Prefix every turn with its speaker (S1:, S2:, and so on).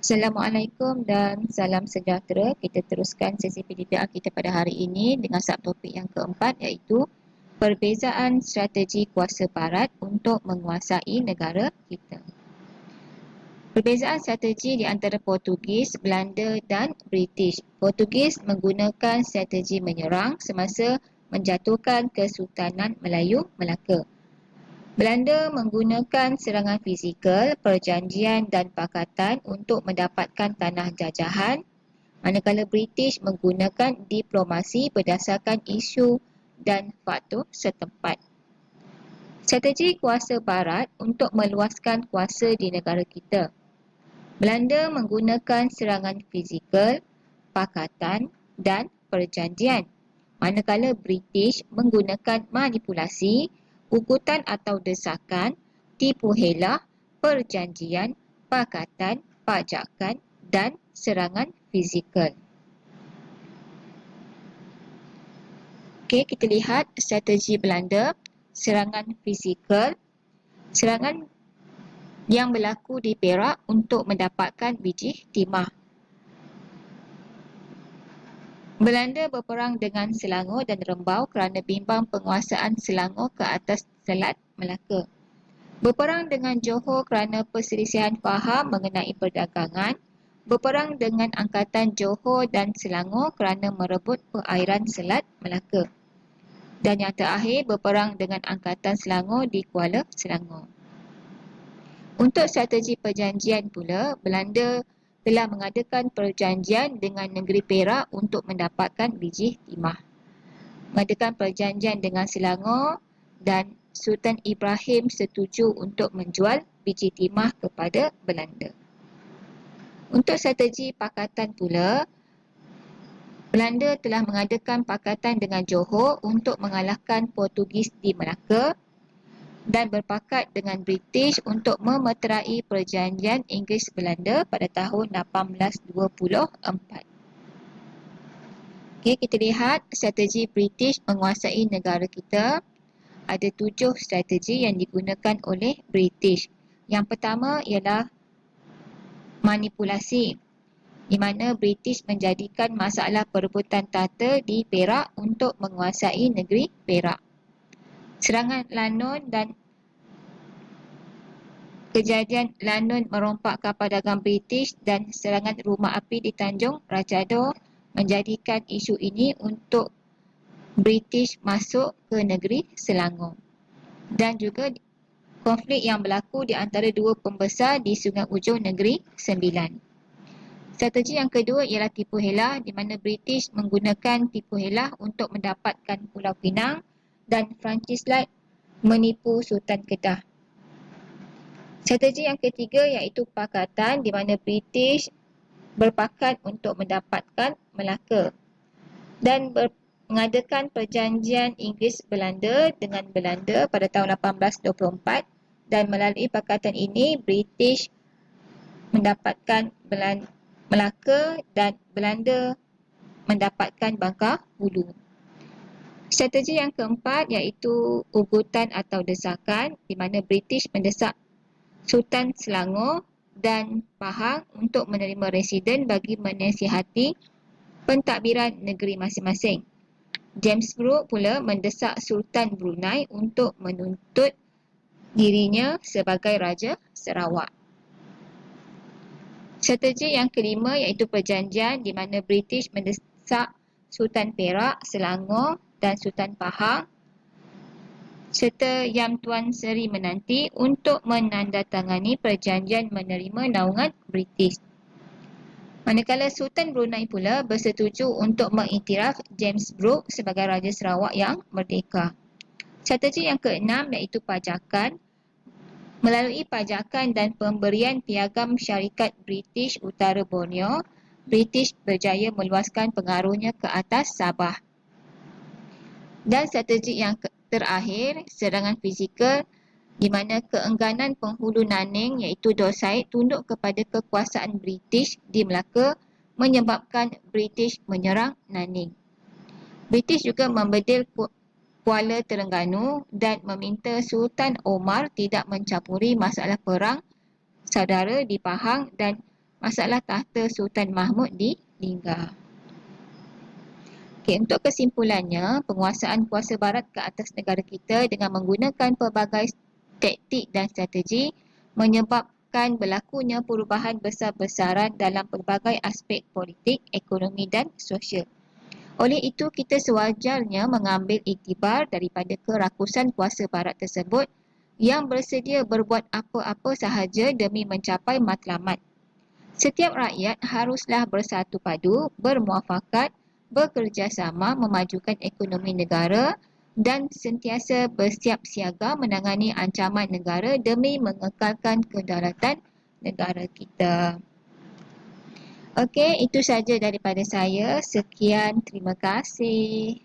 S1: Assalamualaikum dan salam sejahtera. Kita teruskan sesi PDPA kita pada hari ini dengan subtopik yang keempat iaitu perbezaan strategi kuasa barat untuk menguasai negara kita. Perbezaan strategi di antara Portugis, Belanda dan British. Portugis menggunakan strategi menyerang semasa menjatuhkan Kesultanan Melayu Melaka. Belanda menggunakan serangan fizikal, perjanjian dan pakatan untuk mendapatkan tanah jajahan, manakala British menggunakan diplomasi berdasarkan isu dan faktor setempat. Strategi kuasa barat untuk meluaskan kuasa di negara kita. Belanda menggunakan serangan fizikal, pakatan dan perjanjian, manakala British menggunakan manipulasi, ugutan atau desakan, tipu helah, perjanjian, pakatan, pajakan dan serangan fizikal. Okey, kita lihat strategi Belanda. Serangan fizikal. Serangan yang berlaku di Perak untuk mendapatkan biji timah. Belanda berperang dengan Selangor dan Rembau kerana bimbang penguasaan Selangor ke atas Selat Melaka. Berperang dengan Johor kerana perselisihan faham mengenai perdagangan. Berperang dengan Angkatan Johor dan Selangor kerana merebut perairan Selat Melaka. Dan yang terakhir, berperang dengan Angkatan Selangor di Kuala Selangor. Untuk strategi perjanjian pula, Belanda telah mengadakan perjanjian dengan negeri Perak untuk mendapatkan biji timah. Mengadakan perjanjian dengan Selangor dan Sultan Ibrahim setuju untuk menjual biji timah kepada Belanda. Untuk strategi pakatan pula, Belanda telah mengadakan pakatan dengan Johor untuk mengalahkan Portugis di Melaka dan berpakat dengan British untuk memeterai perjanjian Inggeris-Belanda pada tahun 1824. Okey, kita lihat strategi British menguasai negara kita. Ada 7 strategi yang digunakan oleh British. Yang pertama ialah manipulasi, di mana British menjadikan masalah perebutan tata di Perak untuk menguasai negeri Perak. Serangan Lanun dan kejadian Lanun merompak kapal dagang British dan serangan rumah api di Tanjung Rajado menjadikan isu ini untuk British masuk ke negeri Selangor. Dan juga konflik yang berlaku di antara dua pembesar di Sungai Ujong Negeri Sembilan. Strategi yang kedua ialah tipu helah, di mana British menggunakan tipu helah untuk mendapatkan Pulau Pinang dan Francis-Light menipu Sultan Kedah. Strategi yang ketiga iaitu pakatan, di mana British berpakat untuk mendapatkan Melaka dan mengadakan perjanjian Inggeris-Belanda dengan Belanda pada tahun 1824, dan melalui pakatan ini British mendapatkan Melaka dan Belanda mendapatkan Bangka Hulu. Strategi yang keempat iaitu ugutan atau desakan, di mana British mendesak Sultan Selangor dan Pahang untuk menerima residen bagi menasihati pentadbiran negeri masing-masing. James Brooke pula mendesak Sultan Brunei untuk menuntut dirinya sebagai Raja Sarawak. Strategi yang kelima iaitu perjanjian, di mana British mendesak Sultan Perak, Selangor dan Sultan Pahang serta Yang Tuan Seri menanti untuk menandatangani perjanjian menerima naungan British. Manakala Sultan Brunei pula bersetuju untuk mengiktiraf James Brooke sebagai Raja Sarawak yang merdeka. Strategi yang keenam iaitu pajakan. Melalui pajakan dan pemberian piagam syarikat British Utara Borneo, British berjaya meluaskan pengaruhnya ke atas Sabah. Dan strategi yang terakhir, serangan fizikal, di mana keengganan penghulu Naning iaitu Dor Said tunduk kepada kekuasaan British di Melaka menyebabkan British menyerang Naning. British juga membedil Kuala Terengganu dan meminta Sultan Omar tidak mencampuri masalah perang saudara di Pahang dan masalah tahta Sultan Mahmud di Linggar. Okay, untuk kesimpulannya, penguasaan kuasa barat ke atas negara kita dengan menggunakan pelbagai taktik dan strategi menyebabkan berlakunya perubahan besar-besaran dalam pelbagai aspek politik, ekonomi dan sosial. Oleh itu, kita sewajarnya mengambil iktibar daripada kerakusan kuasa barat tersebut yang bersedia berbuat apa-apa sahaja demi mencapai matlamat. Setiap rakyat haruslah bersatu padu, bermuafakat, bekerjasama memajukan ekonomi negara dan sentiasa bersiap siaga menangani ancaman negara demi mengekalkan kedaulatan negara kita. Okey, itu saja daripada saya. Sekian, terima kasih.